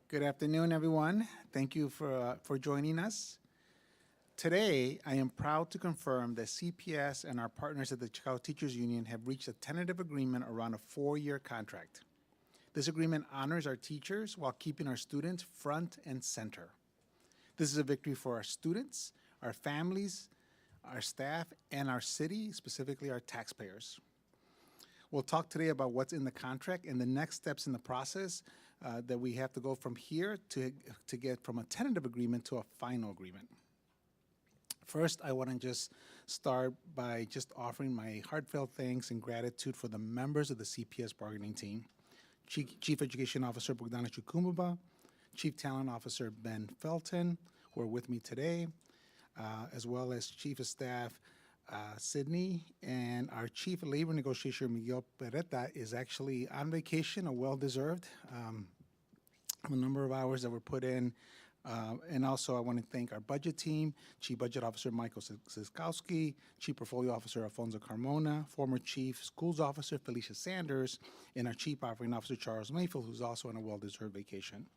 Good afternoon, everyone. Thank you for joining us. Today, I am proud to confirm that CPS and our partners at the Chicago Teachers Union have reached a tentative agreement around a 4-year contract. This agreement honors our teachers while keeping our students front and center. This is a victory for our students, our families, our staff, and our city, specifically our taxpayers. We'll talk today about what's in the contract and the next steps in the process that we have to go from here to get from a tentative agreement to a final agreement. First, I want to just start by just offering my heartfelt thanks and gratitude for the members of the CPS bargaining team. Chief Education Officer Bogdana Chukumba, Chief Talent Officer Ben Felton, who are with me today, as well as Chief of Staff Sydney, and our Chief Labor Negotiator Miguel Peretta is actually on vacation, a well-deserved. A number of hours that were put in. And also I want to thank our budget team, Chief Budget Officer Michael Siskowski, Chief Portfolio Officer Alfonso Carmona, former Chief Schools Officer Felicia Sanders, and our Chief Operating Officer Charles Mayfield, who's also on a well-deserved vacation.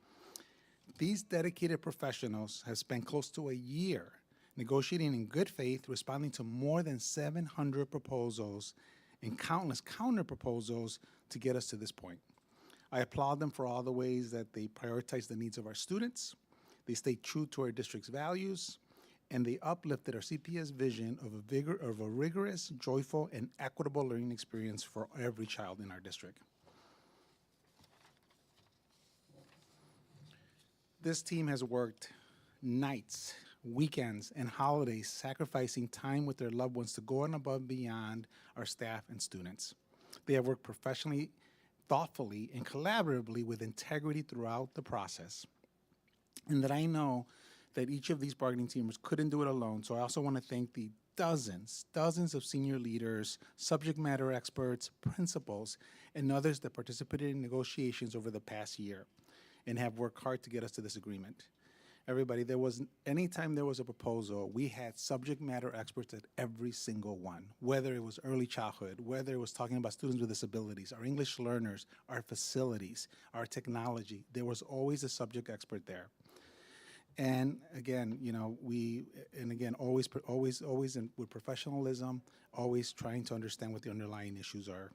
These dedicated professionals have spent close to a year negotiating in good faith, responding to more than 700 proposals and countless counter proposals to get us to this point. I applaud them for all the ways that they prioritize the needs of our students, they stay true to our district's values, and they uplifted our CPS vision of a rigorous, joyful, and equitable learning experience for every child in our district. This team has worked nights, weekends, and holidays, sacrificing time with their loved ones to go on above and beyond our staff and students. They have worked professionally, thoughtfully, and collaboratively with integrity throughout the process. And that I know that each of these bargaining teams couldn't do it alone, so I also want to thank the dozens of senior leaders, subject matter experts, principals, and others that participated in negotiations over the past year and have worked hard to get us to this agreement. Everybody, anytime there was a proposal, we had subject matter experts at every single one, whether it was early childhood, whether it was talking about students with disabilities, our English learners, our facilities, our technology. There was always a subject expert there. And again, always with professionalism, always trying to understand what the underlying issues are.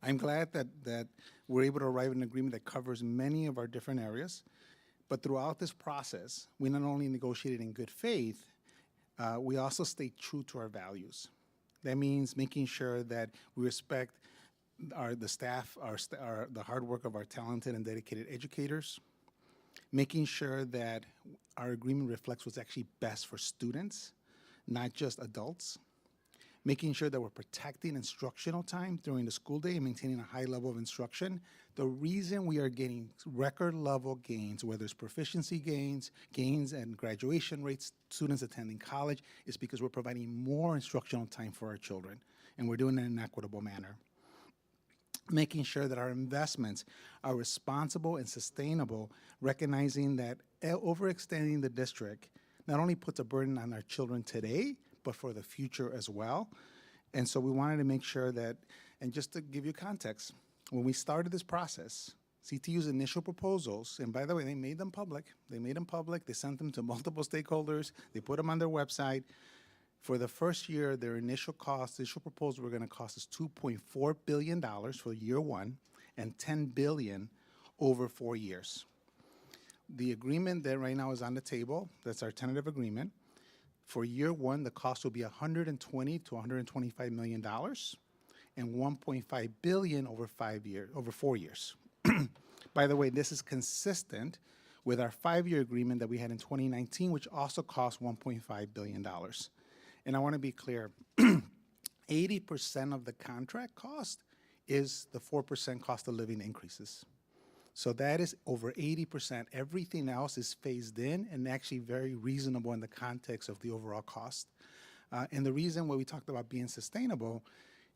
I'm glad that we're able to arrive at an agreement that covers many of our different areas. But throughout this process, we not only negotiated in good faith, we also stayed true to our values. That means making sure that we respect the staff, the hard work of our talented and dedicated educators, making sure that our agreement reflects what's actually best for students, not just adults, making sure that we're protecting instructional time during the school day and maintaining a high level of instruction. The reason we are getting record level gains, whether it's proficiency gains and graduation rates, students attending college, is because we're providing more instructional time for our children, and we're doing it in an equitable manner. Making sure that our investments are responsible and sustainable, recognizing that overextending the district not only puts a burden on our children today, but for the future as well. And so we wanted to make sure that, and just to give you context, when we started this process, CTU's initial proposals, and by the way, they made them public. They sent them to multiple stakeholders. They put them on their website. For the first year, their initial proposals were going to cost us $2.4 billion for year one and $10 billion over 4 years. The agreement that right now is on the table, that's our tentative agreement. For year one, the cost will be $120 to $125 million and $1.5 billion over 4 years. By the way, this is consistent with our 5-year agreement that we had in 2019, which also cost $1.5 billion. And I want to be clear, 80% of the contract cost is the 4% cost of living increases. So that is over 80%. Everything else is phased in and actually very reasonable in the context of the overall cost. And the reason why we talked about being sustainable,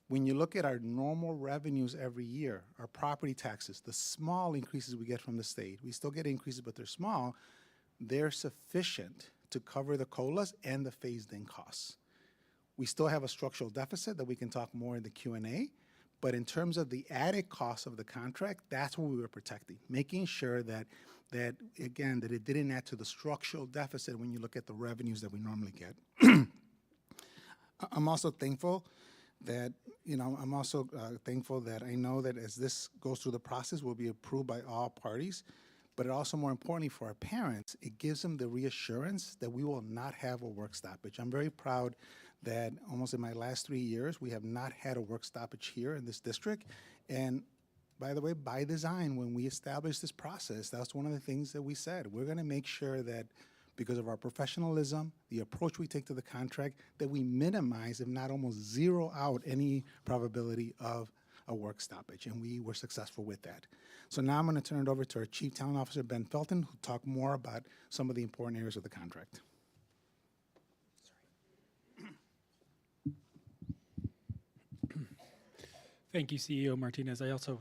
when you look at our normal revenues every year, our property taxes, the small increases we get from the state, we still get increases, but they're small, they're sufficient to cover the COLAs and the phased-in costs. We still have a structural deficit that we can talk more in the Q&A, But in terms of the added cost of the contract, that's what we were protecting, making sure that again, that it didn't add to the structural deficit when you look at the revenues that we normally get. I'm also thankful that, thankful that I know that as this goes through the process, will be approved by all parties. But it also, more importantly, for our parents, it gives them the reassurance that we will not have a work stoppage. I'm very proud that almost in my last 3 years, we have not had a work stoppage here in this district. And by the way, by design, when we established this process, that's one of the things that we said. We're going to make sure that because of our professionalism, the approach we take to the contract, that we minimize, if not almost zero out, any probability of a work stoppage, and we were successful with that. So now I'm going to turn it over to our Chief Talent Officer, Ben Felton, who'll talk more about some of the important areas of the contract. Thank you, CEO Martinez. I also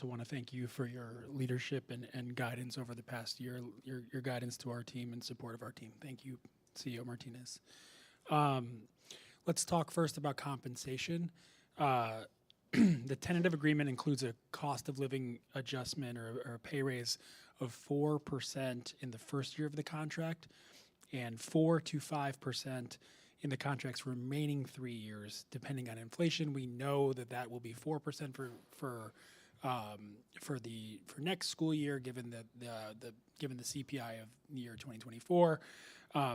want to thank you for your leadership and guidance over the past year, your guidance to our team and support of our team. Thank you, CEO Martinez. Let's talk first about compensation. The tentative agreement includes a cost of living adjustment or a pay raise of 4% in the first year of the contract and 4 to 5% in the contract's remaining 3 years, depending on inflation. We know that will be 4% for next school year, given the CPI of the year 2024.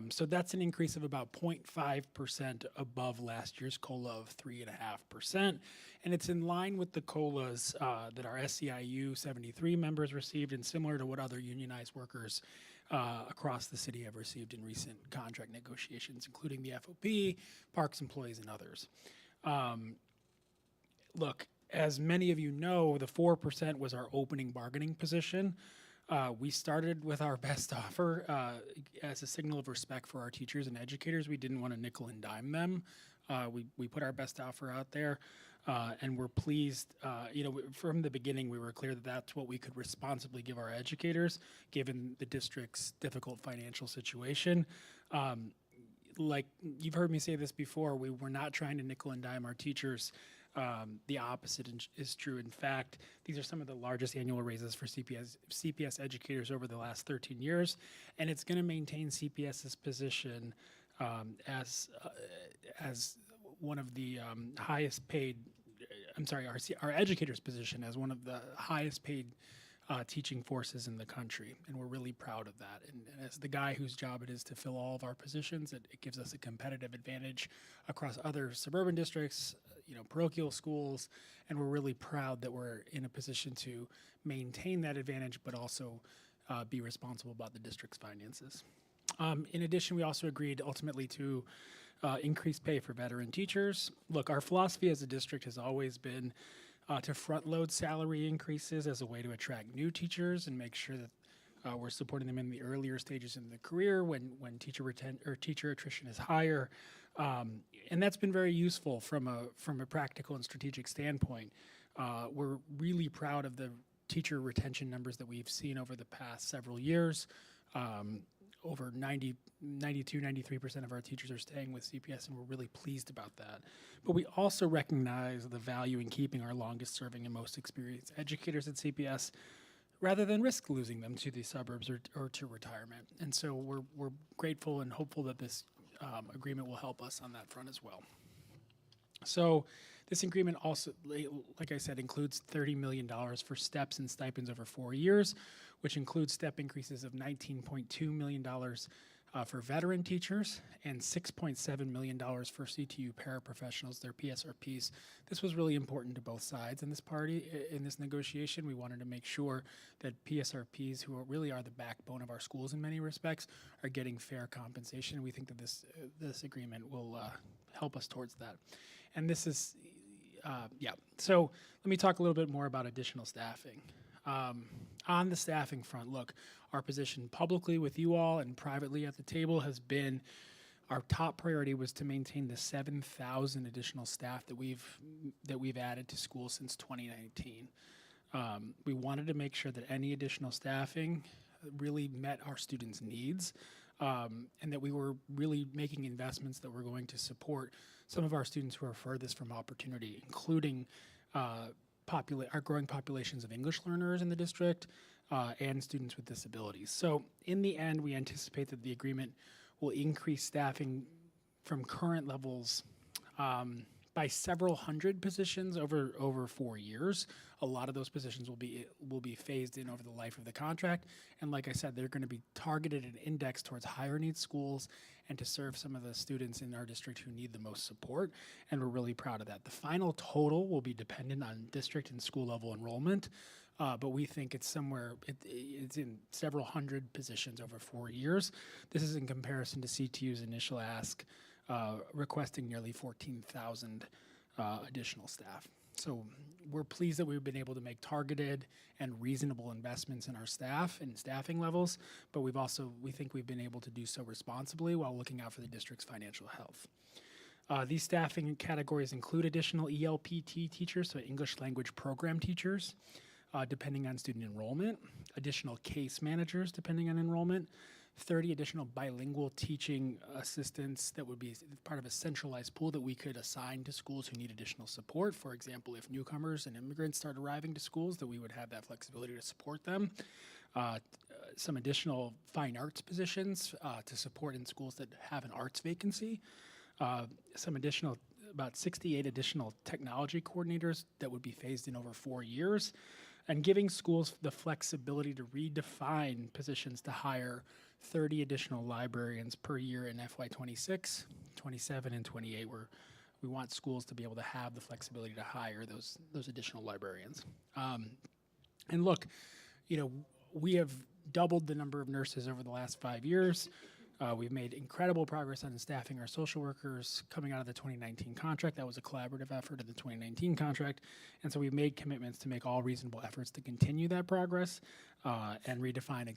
So that's an increase of about 0.5% above last year's COLA of 3.5%. And it's in line with the COLAs that our SEIU 73 members received, and similar to what other unionized workers across the city have received in recent contract negotiations, including the FOP, Parks employees, and others. Look, as many of you know, the 4% was our opening bargaining position. We started with our best offer as a signal of respect for our teachers and educators. We didn't want to nickel and dime them. We put our best offer out there, and we're pleased. From the beginning, we were clear that that's what we could responsibly give our educators, given the district's difficult financial situation. Like you've heard me say this before, we were not trying to nickel and dime our teachers. The opposite is true. In fact, these are some of the largest annual raises for CPS educators over the last 13 years, and it's going to maintain CPS's position as one of the highest paid. Our educators' position as one of the highest paid teaching forces in the country, and we're really proud of that. And as the guy whose job it is to fill all of our positions, it gives us a competitive advantage across other suburban districts, parochial schools, and we're really proud that we're in a position to maintain that advantage, but also be responsible about the district's finances. In addition, we also agreed ultimately to increase pay for veteran teachers. Look, our philosophy as a district has always been to front load salary increases as a way to attract new teachers and make sure that we're supporting them in the earlier stages in the career when teacher attrition is higher. And that's been very useful from a practical and strategic standpoint. We're really proud of the teacher retention numbers that we've seen over the past several years. Over 93% of our teachers are staying with CPS, and we're really pleased about that. But we also recognize the value in keeping our longest serving and most experienced educators at CPS rather than risk losing them to the suburbs or to retirement. And so we're grateful and hopeful that this agreement will help us on that front as well. So this agreement also, like I said, includes $30 million for steps and stipends over 4 years, which includes step increases of $19.2 million for veteran teachers and $6.7 million for CTU paraprofessionals, their PSRPs. This was really important to both sides in this negotiation. We wanted to make sure that PSRPs, who really are the backbone of our schools in many respects, are getting fair compensation. We think that this agreement will help us towards that. And this is, So let me talk a little bit more about additional staffing. On the staffing front, look, our position publicly with you all and privately at the table has been our top priority was to maintain the 7,000 additional staff that we've added to schools since 2019. We wanted to make sure that any additional staffing really met our students' needs, and that we were really making investments that were going to support some of our students who are furthest from opportunity, including our growing populations of English learners in the district and students with disabilities. So in the end, we anticipate that the agreement will increase staffing from current levels by several hundred positions over 4 years. A lot of those positions will be phased in over the life of the contract, and like I said, they're going to be targeted and indexed towards higher needs schools and to serve some of the students in our district who need the most support, and we're really proud of that. The final total will be dependent on district and school level enrollment, but we think it's it's in several hundred positions over 4 years. This is in comparison to CTU's initial ask, requesting nearly 14,000 additional staff. So we're pleased that we've been able to make targeted and reasonable investments in our staff and staffing levels, but we think we've been able to do so responsibly while looking out for the district's financial health. These staffing categories include additional ELPT teachers, so English language program teachers, depending on student enrollment, additional case managers, depending on enrollment, 30 additional bilingual teaching assistants that would be part of a centralized pool that we could assign to schools who need additional support. For example, if newcomers and immigrants start arriving to schools, that we would have that flexibility to support them. Some additional fine arts positions to support in schools that have an arts vacancy. About 68 additional technology coordinators that would be phased in over 4 years, and giving schools the flexibility to redefine positions to hire 30 additional librarians per year in FY 26, 27, and 28, where we want schools to be able to have the flexibility to hire those additional librarians. And look, we have doubled the number of nurses over the last 5 years. We've made incredible progress on staffing our social workers coming out of the 2019 contract. That was a collaborative effort of the 2019 contract. And so we've made commitments to make all reasonable efforts to continue that progress and redefine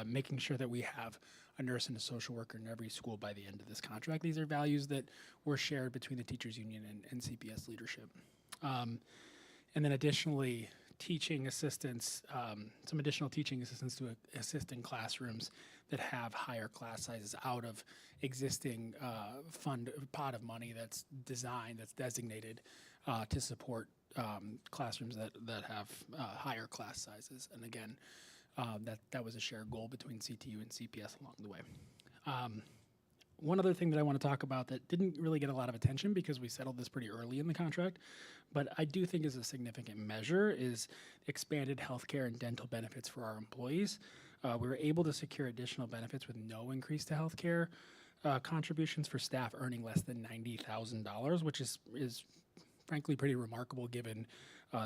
making sure that we have a nurse and a social worker in every school by the end of this contract. These are values that were shared between the teachers union and CPS leadership. And then additionally, teaching assistants, some additional teaching assistants to assist in classrooms that have higher class sizes out of existing pot of money that's designated to support classrooms that have higher class sizes. And again, that was a shared goal between CTU and CPS along the way. One other thing that I want to talk about that didn't really get a lot of attention because we settled this pretty early in the contract, but I do think is a significant measure, is expanded healthcare and dental benefits for our employees. We were able to secure additional benefits with no increase to healthcare contributions for staff earning less than $90,000, which is frankly pretty remarkable given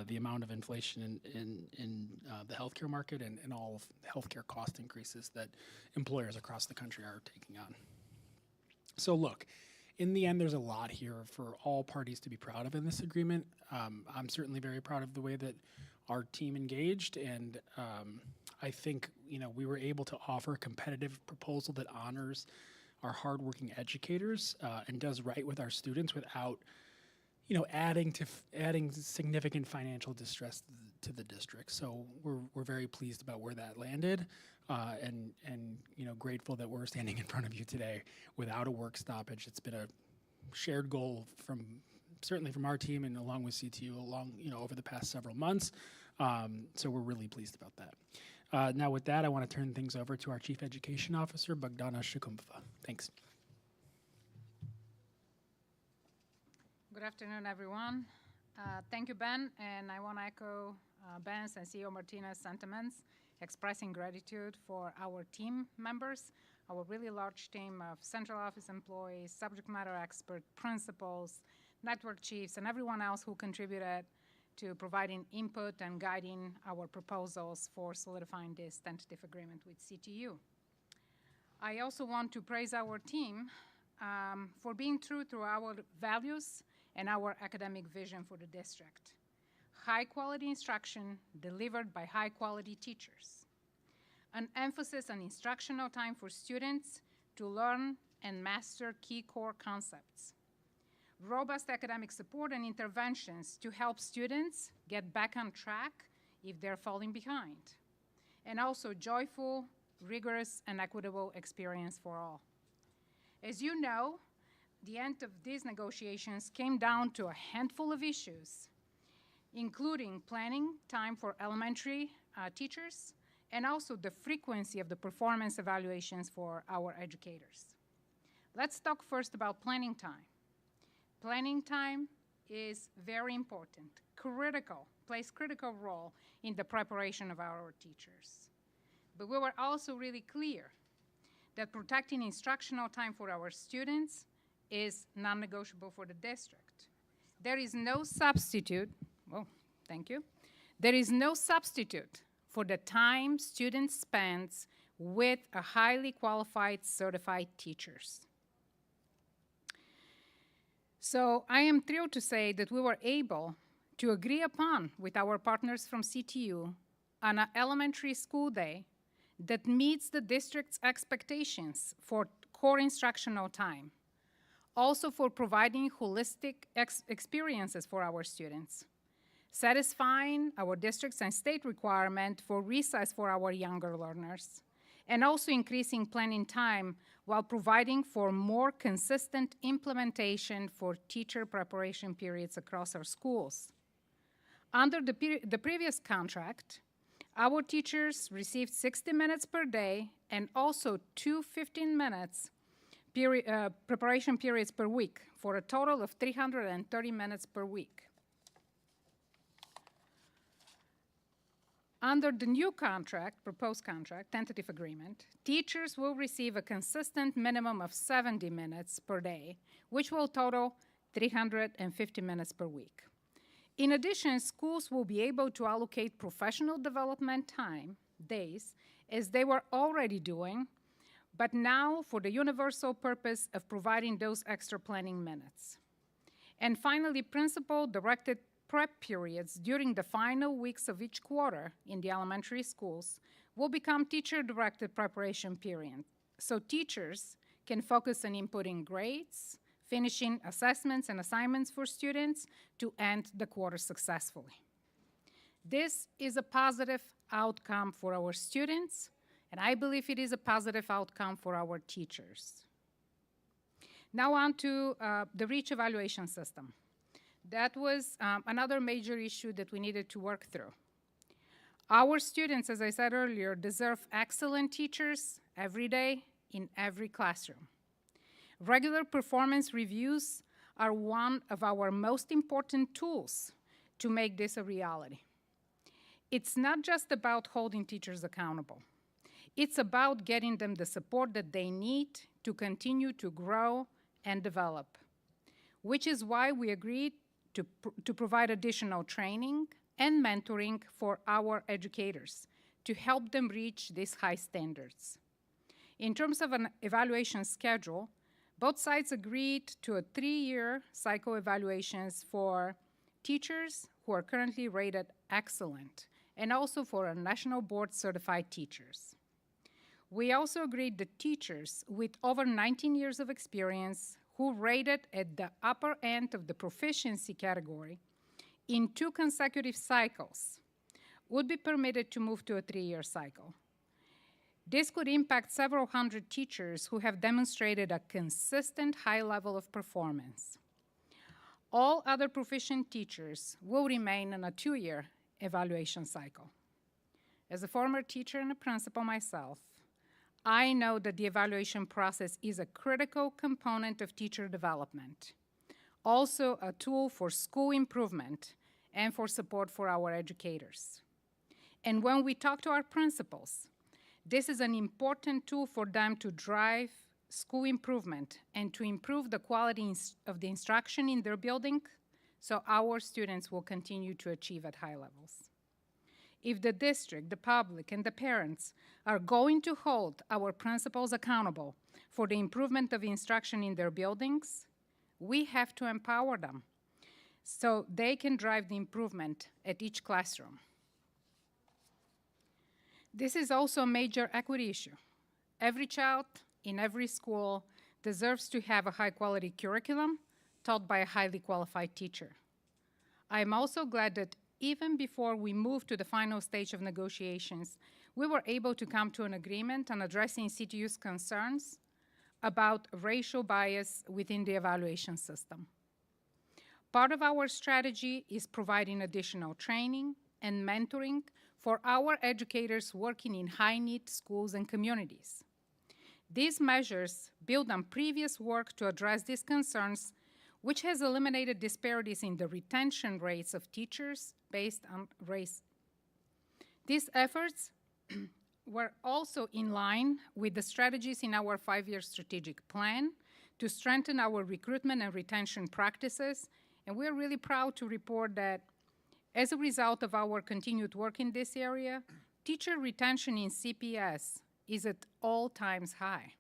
the amount of inflation in the healthcare market and all of healthcare cost increases that employers across the country are taking on. So look, in the end, there's a lot here for all parties to be proud of in this agreement. I'm certainly very proud of the way that our team engaged, and I think we were able to offer a competitive proposal that honors our hardworking educators and does right with our students without adding significant financial distress to the district. So we're very pleased about where that landed, and grateful that we're standing in front of you today without a work stoppage. It's been a shared goal certainly from our team and along with CTU over the past several months. So we're really pleased about that. Now with that, I want to turn things over to our Chief Education Officer, Bogdana Shkumbova. Thanks. Good afternoon, everyone. Thank you, Ben, and I want to echo Ben's and CEO Martina's sentiments, expressing gratitude for our team members, our really large team of central office employees, subject matter experts, principals, network chiefs, and everyone else who contributed to providing input and guiding our proposals for solidifying this tentative agreement with CTU. I also want to praise our team for being true to our values and our academic vision for the district. High-quality instruction delivered by high-quality teachers. An emphasis on instructional time for students to learn and master key core concepts. Robust academic support and interventions to help students get back on track if they're falling behind. And also joyful, rigorous, and equitable experience for all. As you know, the end of these negotiations came down to a handful of issues, including planning time for elementary teachers and also the frequency of the performance evaluations for our educators. Let's talk first about planning time. Planning time is very important, plays critical role in the preparation of our teachers. But we were also really clear that protecting instructional time for our students is non-negotiable for the district. There is no substitute, thank you. There is no substitute for the time students spend with a highly qualified, certified teachers. So I am thrilled to say that we were able to agree upon with our partners from CTU on an elementary school day that meets the district's expectations for core instructional time, also for providing holistic experiences for our students, satisfying our district's and state requirement for recess for our younger learners, and also increasing planning time while providing for more consistent implementation for teacher preparation periods across our schools. Under the previous contract, our teachers received 60 minutes per day and also 2 15-minute preparation periods per week for a total of 330 minutes per week. Under the new contract, proposed contract, tentative agreement, teachers will receive a consistent minimum of 70 minutes per day, which will total 350 minutes per week. In addition, schools will be able to allocate professional development time, days, as they were already doing, but now for the universal purpose of providing those extra planning minutes. And finally, principal-directed prep periods during the final weeks of each quarter in the elementary schools will become teacher-directed preparation period. So teachers can focus on inputting grades, finishing assessments and assignments for students to end the quarter successfully. This is a positive outcome for our students, and I believe it is a positive outcome for our teachers. Now on to the REACH evaluation system. That was another major issue that we needed to work through. Our students, as I said earlier, deserve excellent teachers every day in every classroom. Regular performance reviews are one of our most important tools to make this a reality. It's not just about holding teachers accountable. It's about getting them the support that they need to continue to grow and develop, which is why we agreed to provide additional training and mentoring for our educators to help them reach these high standards. In terms of an evaluation schedule, both sides agreed to a 3-year cycle evaluations for teachers who are currently rated excellent and also for our national board certified teachers. We also agreed that teachers with over 19 years of experience who rated at the upper end of the proficiency category in 2 consecutive cycles would be permitted to move to a 3-year cycle. This could impact several hundred teachers who have demonstrated a consistent high level of performance. All other proficient teachers will remain in a 2-year evaluation cycle. As a former teacher and a principal myself, I know that the evaluation process is a critical component of teacher development, also a tool for school improvement and for support for our educators. And when we talk to our principals, this is an important tool for them to drive school improvement and to improve the quality of the instruction in their building so our students will continue to achieve at high levels. If the district, the public, and the parents are going to hold our principals accountable for the improvement of instruction in their buildings, we have to empower them so they can drive the improvement at each classroom. This is also a major equity issue. Every child in every school deserves to have a high-quality curriculum taught by a highly qualified teacher. I am also glad that even before we moved to the final stage of negotiations, we were able to come to an agreement on addressing CTU's concerns about racial bias within the evaluation system. Part of our strategy is providing additional training and mentoring for our educators working in high-need schools and communities. These measures build on previous work to address these concerns, which has eliminated disparities in the retention rates of teachers based on race. These efforts were also in line with the strategies in our 5-year strategic plan to strengthen our recruitment and retention practices, and we're really proud to report that as a result of our continued work in this area, teacher retention in CPS is at all-time high.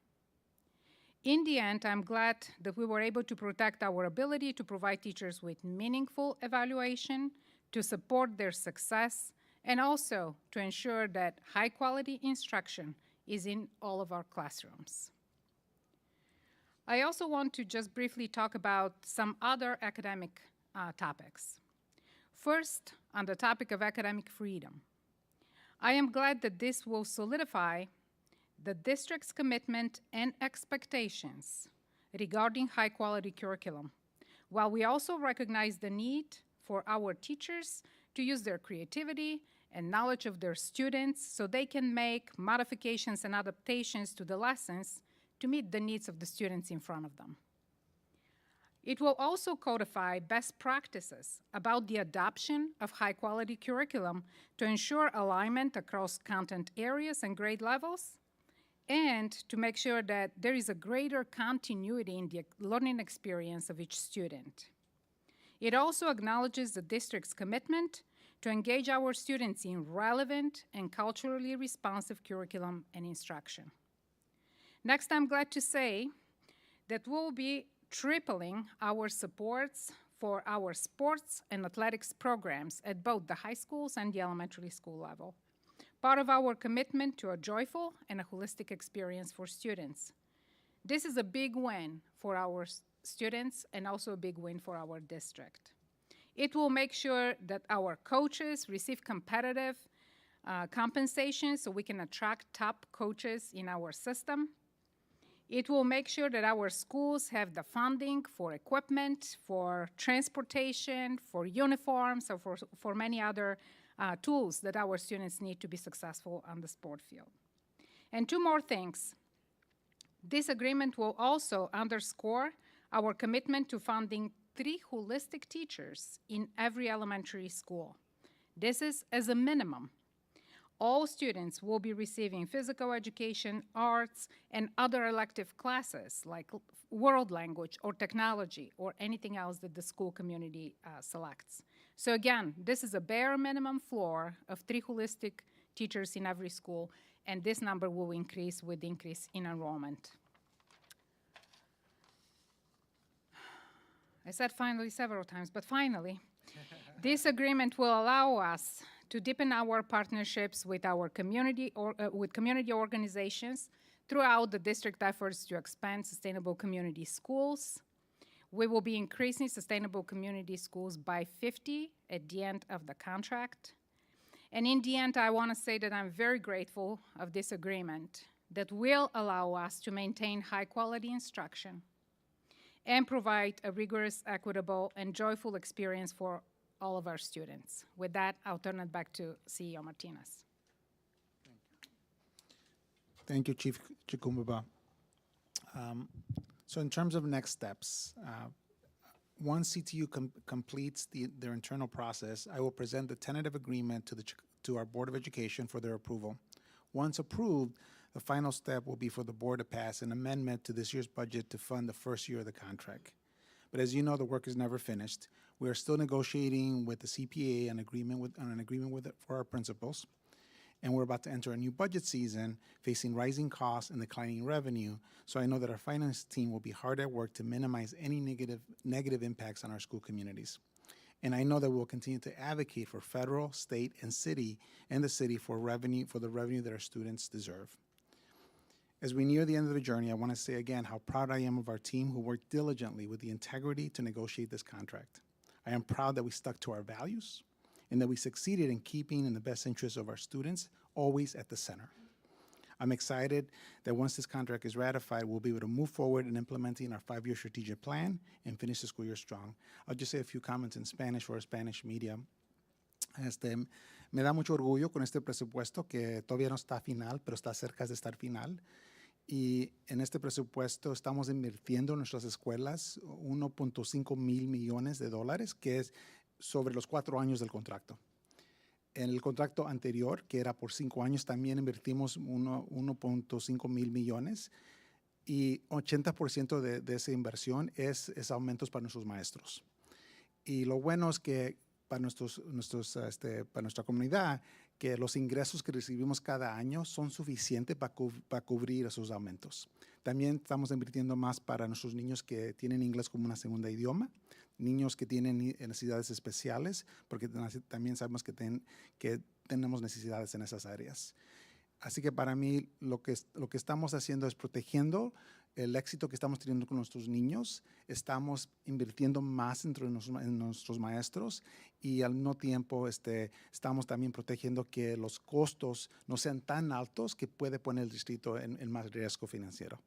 In the end, I'm glad that we were able to protect our ability to provide teachers with meaningful evaluation, to support their success, and also to ensure that high-quality instruction is in all of our classrooms. I also want to just briefly talk about some other academic topics. First, on the topic of academic freedom. I am glad that this will solidify the district's commitment and expectations regarding high-quality curriculum, while we also recognize the need for our teachers to use their creativity and knowledge of their students so they can make modifications and adaptations to the lessons to meet the needs of the students in front of them. It will also codify best practices about the adoption of high-quality curriculum to ensure alignment across content areas and grade levels, and to make sure that there is a greater continuity in the learning experience of each student. It also acknowledges the district's commitment to engage our students in relevant and culturally responsive curriculum and instruction. Next, I'm glad to say that we'll be tripling our supports for our sports and athletics programs at both the high schools and the elementary school level, part of our commitment to a joyful and a holistic experience for students. This is a big win for our students and also a big win for our district. It will make sure that our coaches receive competitive compensation so we can attract top coaches in our system. It will make sure that our schools have the funding for equipment, for transportation, for uniforms, or for many other tools that our students need to be successful on the sport field. And two more things. This agreement will also underscore our commitment to funding 3 holistic teachers in every elementary school. This is as a minimum. All students will be receiving physical education, arts, and other elective classes like world language or technology or anything else that the school community selects. So again, this is a bare minimum floor of 3 holistic teachers in every school, and this number will increase with the increase in enrollment. I said finally several times, but finally, this agreement will allow us to deepen our partnerships with our community organizations throughout the district efforts to expand sustainable community schools. We will be increasing sustainable community schools by 50 at the end of the contract. And in the end, I want to say that I'm very grateful of this agreement that will allow us to maintain high-quality instruction and provide a rigorous, equitable, and joyful experience for all of our students. With that, I'll turn it back to CEO Martinez. Thank you, Chief Chikumba. So in terms of next steps, once CTU completes their internal process, I will present the tentative agreement to our Board of Education for their approval. Once approved, the final step will be for the board to pass an amendment to this year's budget to fund the first year of the contract. But as you know, the work is never finished. We are still negotiating with the CPA on an agreement for our principals, and we're about to enter a new budget season facing rising costs and declining revenue, so I know that our finance team will be hard at work to minimize any negative impacts on our school communities. And I know that we'll continue to advocate for federal, state, and the city for the revenue that our students deserve. As we near the end of the journey, I want to say again how proud I am of our team who worked diligently with the integrity to negotiate this contract. I am proud that we stuck to our values and that we succeeded in keeping in the best interests of our students always at the center. I'm excited that once this contract is ratified, we'll be able to move forward in implementing our 5-year strategic plan and finish the school year strong. I'll just say a few comments in Spanish for our Spanish media. Me da mucho orgullo con este presupuesto que todavía no está final, pero está cerca de estar final. Y en este presupuesto estamos invirtiendo en nuestras escuelas 1.5 mil millones de dólares, que es sobre los 4 años del contrato. En el contrato anterior, que era por 5 años, también invertimos 1.5 mil millones y 80% de esa inversión es aumentos para nuestros maestros. Y lo bueno es que para nuestra comunidad, que los ingresos que recibimos cada año son suficientes para cubrir esos aumentos. También estamos invirtiendo más para nuestros niños que tienen inglés como una segunda idioma, niños que tienen necesidades especiales, porque también sabemos que tenemos necesidades en esas áreas. Así que para mí lo que estamos haciendo es protegiendo el éxito que estamos teniendo con nuestros niños, estamos invirtiendo más en nuestros maestros y al mismo tiempo estamos también protegiendo que los costos no sean tan altos que puede poner el distrito en más riesgo financiero.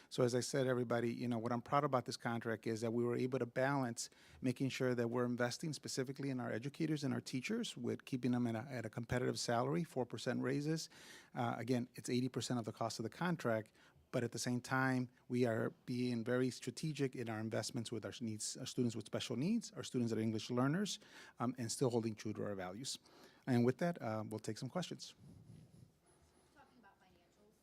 So as I said, everybody, what I'm proud about this contract is that we were able to balance making sure that we're investing specifically in our educators and our teachers with keeping them at a competitive salary, 4% raises. Again, it's 80% of the cost of the contract, but at the same time, we are being very strategic in our investments with our students with special needs, our students that are English learners, and still holding true to our values. And with that, we'll take some questions. Talking about financials,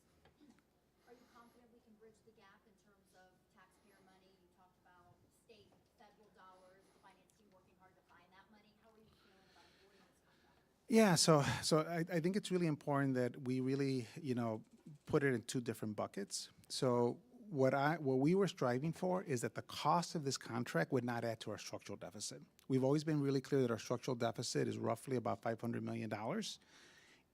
are you confident we can bridge the gap in terms of taxpayer money? You talked about state, federal dollars, the finance team working hard to find that money. How are you feeling about avoiding this contract? Yeah, so I think it's really important that we really, put it in 2 different buckets. So what we were striving for is that the cost of this contract would not add to our structural deficit. We've always been really clear that our structural deficit is roughly about $500 million.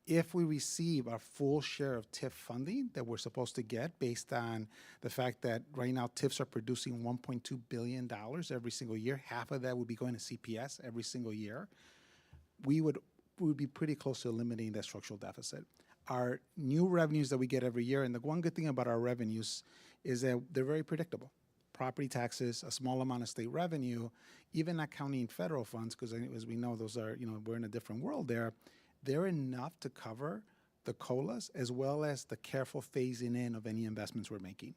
If we receive our full share of TIF funding that we're supposed to get based on the fact that right now TIFs are producing $1.2 billion every single year, half of that would be going to CPS every single year, we would be pretty close to eliminating that structural deficit. Our new revenues that we get every year, and the one good thing about our revenues is that they're very predictable. Property taxes, a small amount of state revenue, even not counting federal funds, because as we know, those are, we're in a different world there. They're enough to cover the COLAs as well as the careful phasing in of any investments we're making.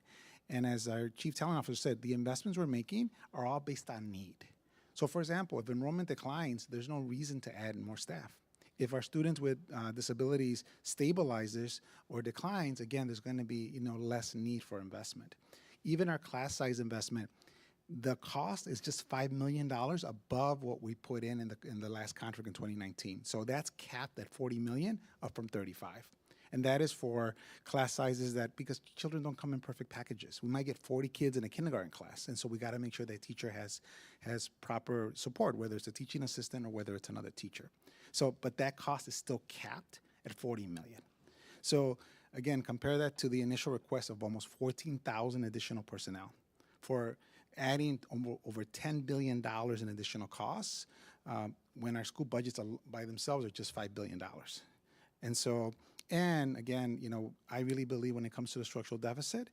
And as our chief talent officer said, the investments we're making are all based on need. So for example, if enrollment declines, there's no reason to add more staff. If our students with disabilities stabilizes or declines, again, there's going to be less need for investment. Even our class size investment, the cost is just $5 million above what we put in the last contract in 2019. So that's capped at $40 million, up from 35. And that is for class sizes because children don't come in perfect packages. We might get 40 kids in a kindergarten class, and so we got to make sure that teacher has proper support, whether it's a teaching assistant or whether it's another teacher. So, but that cost is still capped at $40 million. So again, compare that to the initial request of almost 14,000 additional personnel for adding over $10 billion in additional costs when our school budgets by themselves are just $5 billion. And so, and again, I really believe when it comes to the structural deficit,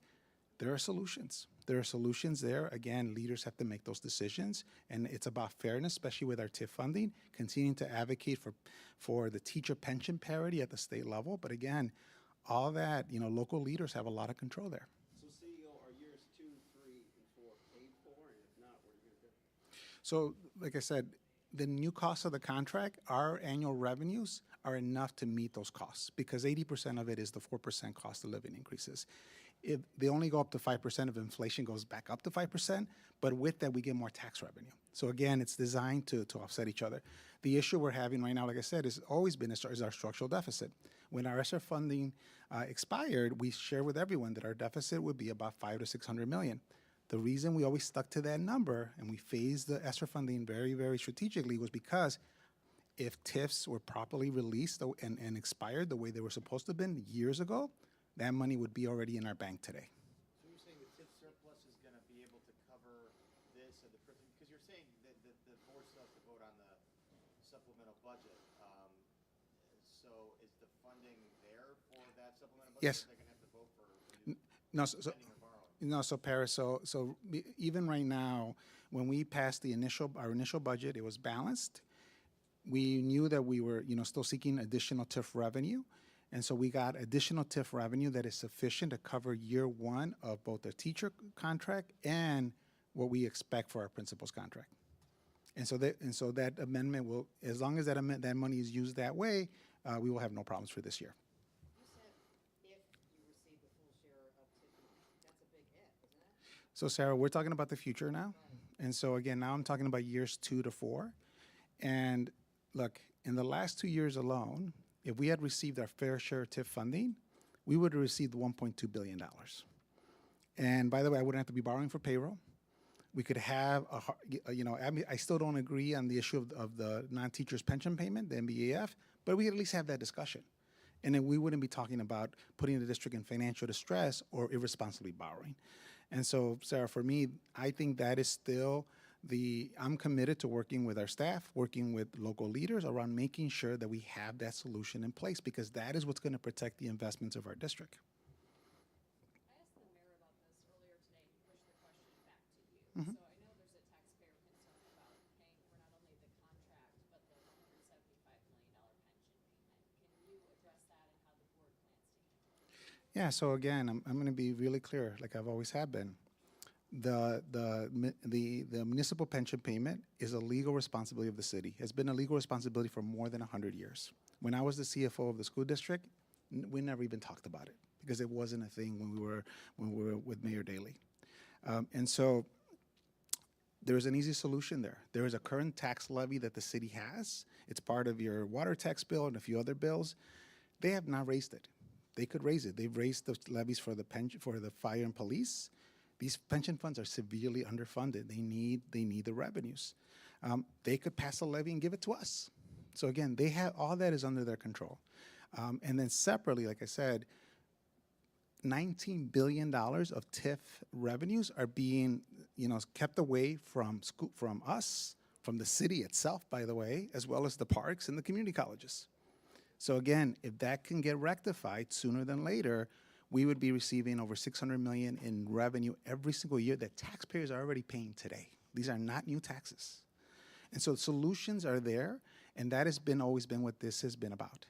there are solutions. There are solutions there. Again, leaders have to make those decisions, and it's about fairness, especially with our TIF funding, continuing to advocate for the teacher pension parity at the state level. But again, all that, local leaders have a lot of control there. So CEO, are years 2, 3, and 4 paid for? And if not, what are you going to do? So, like I said, the new cost of the contract, our annual revenues are enough to meet those costs because 80% of it is the 4% cost of living increases. If they only go up to 5% if inflation goes back up to 5%, but with that we get more tax revenue. So again, it's designed to offset each other. The issue we're having right now, like I said, has always been is our structural deficit. When our ESSER funding expired, we shared with everyone that our deficit would be about $500 to $600 million. The reason we always stuck to that number and we phased the ESSER funding very, very strategically was because if TIFs were properly released and expired the way they were supposed to have been years ago, that money would be already in our bank today. So you're saying the TIF surplus is going to be able to cover this and because you're saying that the board still has to vote on the supplemental budget. So is the funding there for that that supplemental budget? Yes. Or are they gonna have to vote for new No, so, spending or borrowing? no, so Paris, even right now, when we passed our initial budget, it was balanced. We knew that we were, still seeking additional TIF revenue. And so we got additional TIF revenue that is sufficient to cover year one of both the teacher contract and what we expect for our principal's contract. And so that amendment will, as long as that money is used that way, we will have no problems for this year. You said if you receive the full share of Tiffany, that's a big if, isn't it? So Sarah, we're talking about the future now. And so again, now I'm talking about years 2 to 4. And look, in the last 2 years alone, if we had received our fair share of TIF funding, we would have received $1.2 billion. And by the way, I wouldn't have to be borrowing for payroll. We could have I still don't agree on the issue of the non-teachers pension payment, the MBAF, but we could at least have that discussion. And then we wouldn't be talking about putting the district in financial distress or irresponsibly borrowing. And so, Sarah, for me, I think that is still I'm committed to working with our staff, working with local leaders around making sure that we have that solution in place, because that is what's going to protect the investments of our district. I asked the mayor about this earlier today. He pushed the question back to you. So I know there's a taxpayer concern about paying for not only the contract, but the $175 million pension payment. Can you address that and how the board plans to handle it? Yeah, so again, I'm going to be really clear, like I've always have been. The municipal pension payment is a legal responsibility of the city. It's been a legal responsibility for more than 100 years. When I was the CFO of the school district, we never even talked about it because it wasn't a thing when we were with Mayor Daley. And so there is an easy solution there. There is a current tax levy that the city has. It's part of your water tax bill and a few other bills. They have not raised it. They could raise it. They've raised the levies for the pension, for the fire and police. These pension funds are severely underfunded. They need the revenues. They could pass a levy and give it to us. So again, they have all that is under their control. And then separately, like I said, $19 billion of TIF revenues are being, kept away from us, from the city itself, by the way, as well as the parks and the community colleges. So again, if that can get rectified sooner than later, we would be receiving over $600 million in revenue every single year that taxpayers are already paying today. These are not new taxes. And so solutions are there, and that has always been what this has been about.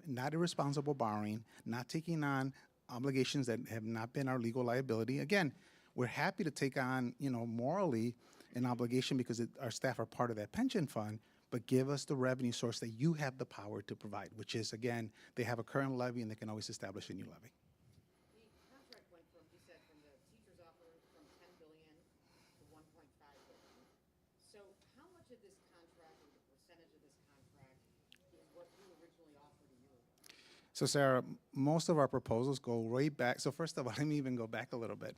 Not irresponsible borrowing, not taking on obligations that have not been our legal liability. Again, we're happy to take on, morally an obligation because our staff are part of that pension fund, but give us the revenue source that you have the power to provide, which is, again, they have a current levy and they can always establish a new levy. The contract went from, you said, from the teacher's offer from $10 billion to $1.5 billion. So how much of this contract or the percentage of this contract is what you originally offered a year ago? So Sarah, most of our proposals go way back. So first of all, let me even go back a little bit.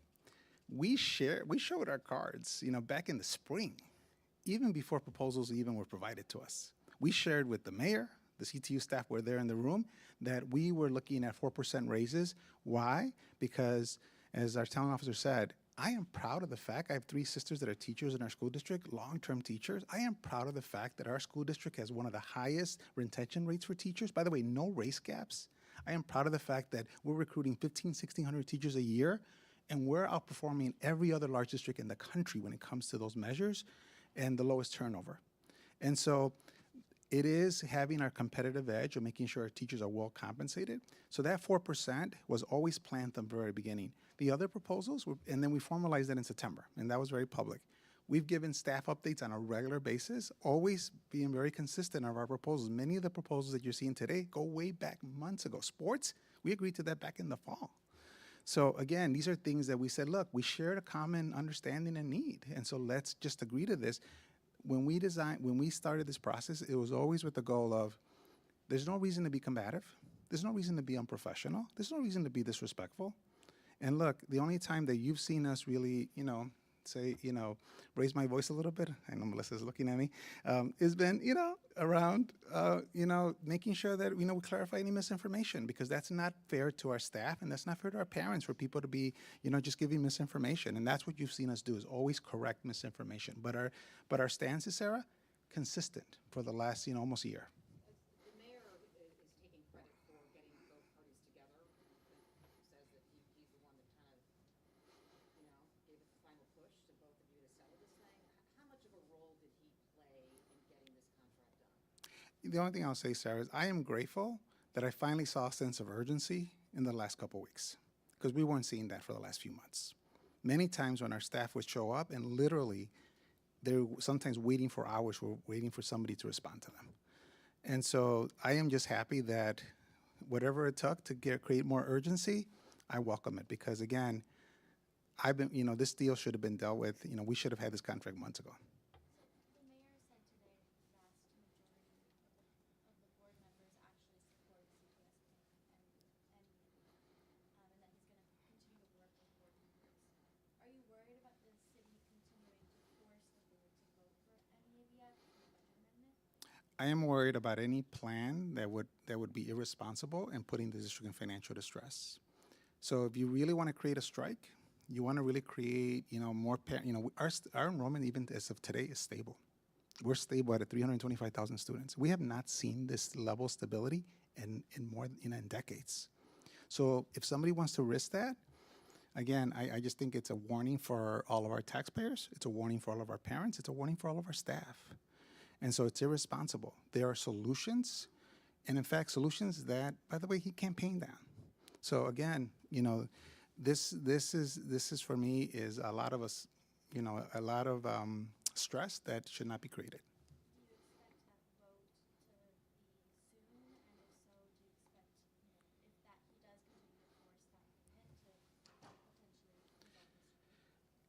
We showed our cards, back in the spring, even before proposals even were provided to us. We shared with the mayor, the CTU staff were there in the room, that we were looking at 4% raises. Why? Because, as our town officer said, I am proud of the fact, I have 3 sisters that are teachers in our school district, long-term teachers. I am proud of the fact that our school district has one of the highest retention rates for teachers. By the way, no race gaps. I am proud of the fact that we're recruiting 1,600 teachers a year, and we're outperforming every other large district in the country when it comes to those measures, and the lowest turnover. And so it is having our competitive edge of making sure our teachers are well compensated. So that 4% was always planned from the very beginning. The other proposals, and then we formalized that in September, and that was very public. We've given staff updates on a regular basis, always being very consistent of our proposals. Many of the proposals that you're seeing today go way back months ago. Sports, we agreed to that back in the fall. So again, these are things that we said, look, we shared a common understanding and need, and so let's just agree to this. When we started this process, it was always with the goal of, there's no reason to be combative, there's no reason to be unprofessional, there's no reason to be disrespectful. And look, the only time that you've seen us really, say, raise my voice a little bit, I know Melissa's looking at me, has been, around, making sure that, we clarify any misinformation, because that's not fair to our staff and that's not fair to our parents for people to be, just giving misinformation. And that's what you've seen us do, is always correct misinformation. But our stance is, Sarah, consistent for the last, almost a year. The mayor is taking credit for getting both parties together The only thing I'll say, Sarah, is I am grateful that I finally saw a sense of urgency in the last couple weeks, because we weren't seeing that for the last few months. Many times when our staff would show up and literally they're sometimes waiting for hours, we're waiting for somebody to respond to them. And so I am just happy that whatever it took to create more urgency, I welcome it, because again, this deal should have been dealt with, we should have had this contract months ago. The mayor said today the vast majority of the board members actually support CPS and that he's gonna continue to work with board members. Are you worried about the city continuing to force the board to vote for any ABF or budget amendment? I am worried about any plan that would be irresponsible and putting the district in financial distress. So if you really want to create a strike, you want to really create, more our enrollment even as of today is stable. We're stable at 325,000 students. We have not seen this level of stability in decades. So if somebody wants to risk that, again, I just think it's a warning for all of our taxpayers. It's a warning for all of our parents. It's a warning for all of our staff. And so it's irresponsible. There are solutions, and in fact, solutions that, by the way, he campaigned on. So again, this is for me is a lot of us, a lot of stress that should not be created. Do you expect that vote to be soon? And if so, do you expect, if that he does continue to force that payment to potentially result in strike?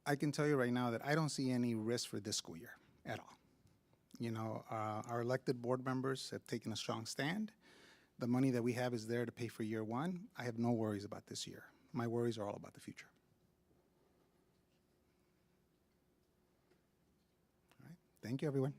I can tell you right now that I don't see any risk for this school year at all. Our elected board members have taken a strong stand. The money that we have is there to pay for year one. I have no worries about this year. My worries are all about the future. All right. Thank you, everyone.